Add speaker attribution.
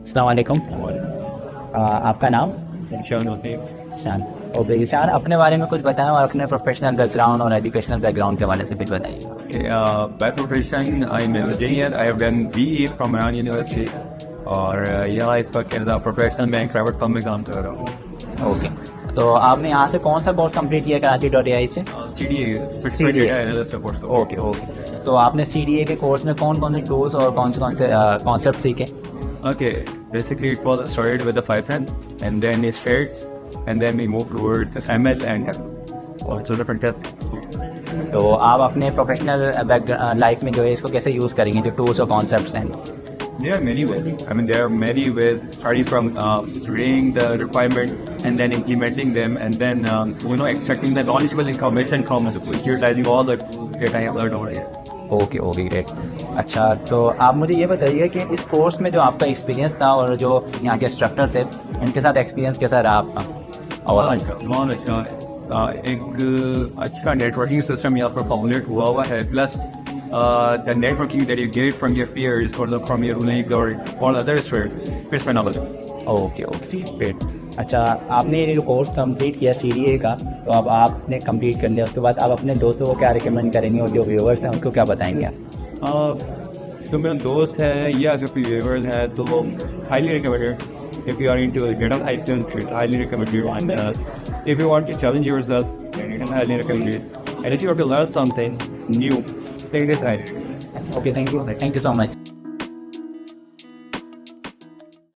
Speaker 1: अस्सलाम वालेकुम। आपका नाम? शान। ओके ईशान, अपने बारे में कुछ बताएं और अपने प्रोफेशनल बैकग्राउंड और एजुकेशनल बैकग्राउंड के बारे से कुछ बताइए।
Speaker 2: By profession, I'm an engineer. I have done BE from Iran University. और यहाँ एक एज अ प्रोफेशनल मैं एक प्राइवेट फर्म में काम कर रहा हूँ।
Speaker 1: ओके, तो आपने यहाँ से कौन सा कोर्स कंप्लीट किया कराची.ai से?
Speaker 2: CDA
Speaker 1: CDA।
Speaker 2: Data analyst course.
Speaker 1: Okay okay, तो आपने CDA के कोर्स में कौन कौन से टूल्स और कौन से कॉन्सेप्ट सीखे?
Speaker 2: Okay, basically it was started with the Python and then it shared and then we moved towards ML and also different tests.
Speaker 1: तो आप अपने प्रोफेशनल लाइफ में जो है इसको कैसे यूज़ करेंगे, जो टूल्स और कॉन्सेप्ट्स हैं?
Speaker 2: There are many ways. I mean, there are many ways, starting from reading the requirements and then implementing them, and then extracting the knowledgeable information from utilizing all the data I have learned over here.
Speaker 1: Okay okay great. अच्छा, तो आप मुझे ये बताइए कि इस course में जो आपका एक्सपीरियंस था और जो यहाँ के इंस्ट्रक्टर थे इनके साथ एक्सपीरियंस कैसा रहा आपका? और
Speaker 2: एक अच्छा नेटवर्किंग सिस्टम यहाँ पर फॉर्मुलेट हुआ है, plus the networking that you get from your peers or from your colleagues or all other spheres is phenomenal.
Speaker 1: Okay okay great. अच्छा, आपने ये जो कोर्स कंप्लीट किया CDA का, तो अब आपने कंप्लीट कर लिया, उसके बाद आप अपने दोस्तों को क्या रिकमेंड करेंगे और जो व्यूअर्स हैं उनको क्या बताएंगे?
Speaker 2: तो मेरा दोस्त है या जो व्यूअर्स है तो highly recommended. If you are into data science, highly recommend you. And if you want to challenge yourself, then you can highly recommend it. And if you want to learn something new, take this idea.
Speaker 1: Okay, thank you so much.